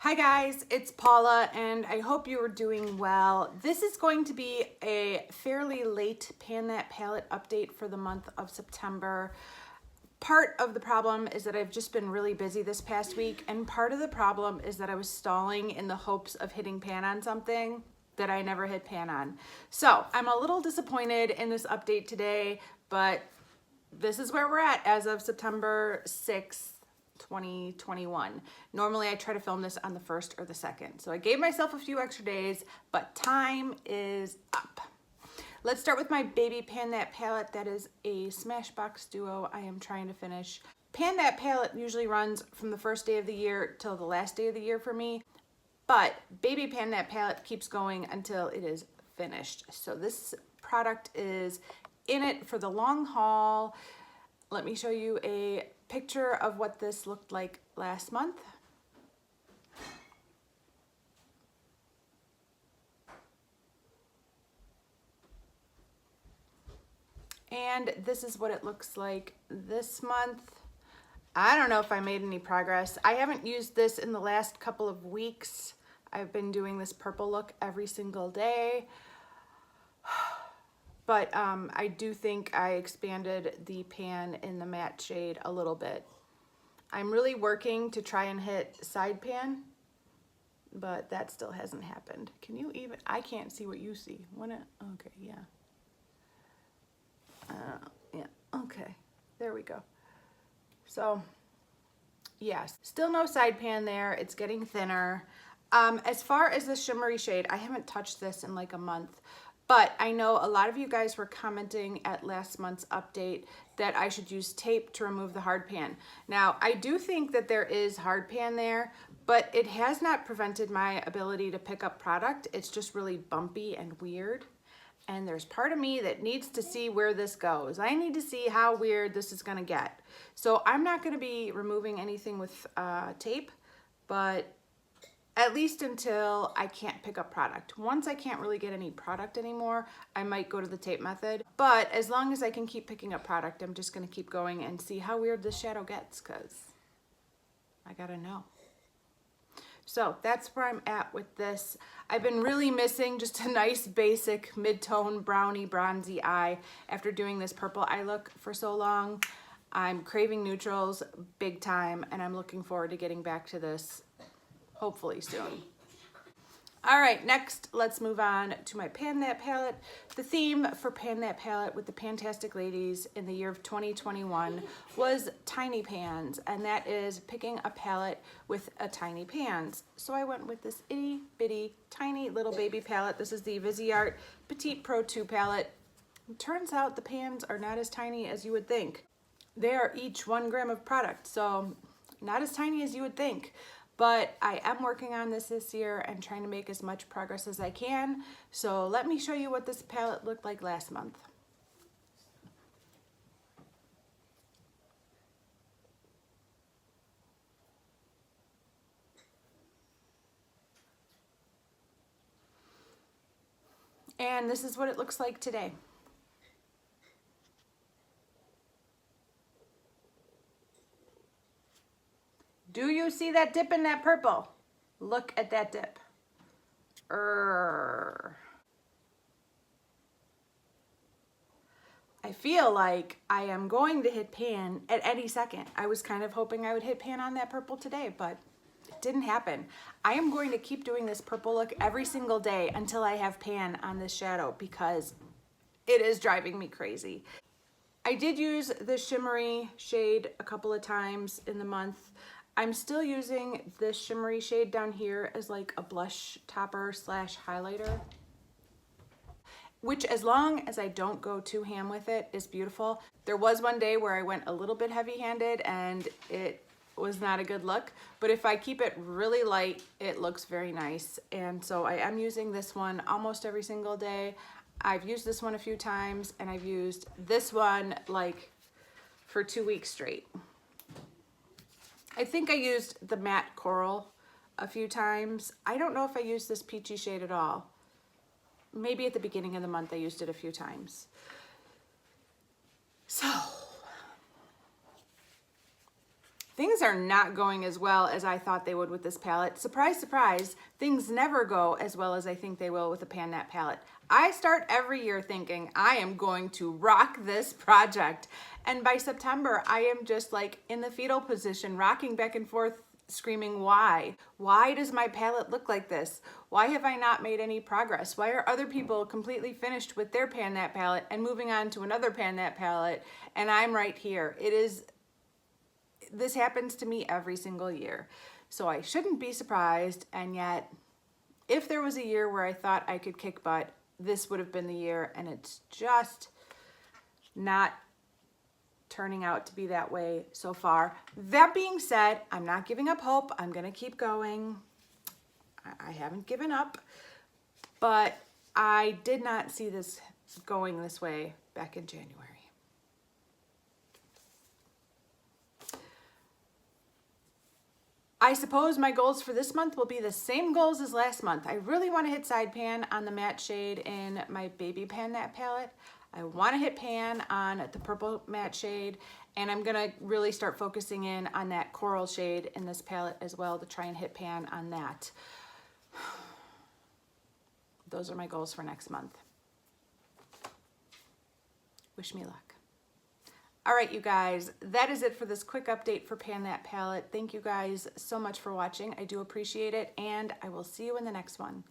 Hi guys, it's Paula and I hope you are doing well. This is going to be a fairly late Pan That Palette update for the month of September. Part of the problem is that I've just been really busy this past week, and part of the problem is that I was stalling in the hopes of hitting pan on something that I never hit pan on. So I'm a little disappointed in this update today, but this is where we're at as of September 6th. 2021. Normally I try to film this on the 1st or the 2nd. So I gave myself a few extra days, but time is up. Let's start with my baby Pan That palette. That is a Smashbox Duo I am trying to finish. Pan That palette usually runs from the first day of the year till the last day of the year for me, but baby Pan That palette keeps going until it is finished. So this product is in it for the long haul. Let me show you a picture of what this looked like last month. And this is what it looks like this month. I don't know if I made any progress. I haven't used this in the last couple of weeks. I've been doing this purple look every single day. But I do think I expanded the pan in the matte shade a little bit. I'm really working to try and hit side pan, but that still hasn't happened. Can you even, I can't see what you see. Okay, yeah. Yeah, okay, there we go. So, yes, still no side pan there. It's getting thinner. As far as the shimmery shade, I haven't touched this in like a month. But I know a lot of you guys were commenting at last month's update that I should use tape to remove the hard pan. Now, I do think that there is hard pan there, but it has not prevented my ability to pick up product. It's just really bumpy and weird. And there's part of me that needs to see where this goes. I need to see how weird this is gonna get. So I'm not gonna be removing anything with tape, but at least until I can't pick up product. Once I can't really get any product anymore, I might go to the tape method. But as long as I can keep picking up product, I'm just gonna keep going and see how weird this shadow gets, because I gotta know. So that's where I'm at with this. I've been really missing just a nice basic mid-tone brownie bronzy eye after doing this purple eye look for so long. I'm craving neutrals big time, and I'm looking forward to getting back to this hopefully soon. All right, next let's move on to my Pan That palette. The theme for Pan That palette with the Pantastic Ladies in the year of 2021 was tiny pans, and that is picking a palette with a tiny pans. So I went with this itty bitty tiny little baby palette. This is the Viseart Petite Pro 2 palette. It turns out the pans are not as tiny as you would think. They are each 1 gram of product, so not as tiny as you would think. But I am working on this year and trying to make as much progress as I can. So let me show you what this palette looked like last month. And this is what it looks like today. Do you see that dip in that purple? Look at that dip. I feel like I am going to hit pan at any second. I was kind of hoping I would hit pan on that purple today, but it didn't happen. I am going to keep doing this purple look every single day until I have pan on this shadow, because it is driving me crazy. I did use the shimmery shade a couple of times in the month. I'm still using this shimmery shade down here as like a blush topper slash highlighter, which, as long as I don't go too ham with it, is beautiful. There was one day where I went a little bit heavy-handed and it was not a good look, but if I keep it really light, it looks very nice. And so I am using this one almost every single day. I've used this one a few times, and I've used this one like for 2 weeks straight. I think I used the matte coral a few times. I don't know if I used this peachy shade at all. Maybe at the beginning of the month I used it a few times. So Things are not going as well as I thought they would with this palette. Surprise, surprise, things never go as well as I think they will with a Pan That palette. I start every year thinking I am going to rock this project. And by September, I am just like in the fetal position, rocking back and forth, screaming, why? Why does my palette look like this? Why have I not made any progress? Why are other people completely finished with their Pan That palette and moving on to another Pan That palette, and I'm right here? This happens to me every single year. So I shouldn't be surprised, and yet if there was a year where I thought I could kick butt, this would have been the year, and it's just not turning out to be that way so far. That being said, I'm not giving up hope. I'm gonna keep going. I haven't given up, but I did not see this going this way back in January. I suppose my goals for this month will be the same goals as last month. I really want to hit side pan on the matte shade in my Baby Pan That palette. I want to hit pan on the purple matte shade, and I'm going to really start focusing in on that coral shade in this palette as well to try and hit pan on that. Those are my goals for next month. Wish me luck. All right, you guys, that is it for this quick update for Pan That palette. Thank you guys so much for watching. I do appreciate it, and I will see you in the next one.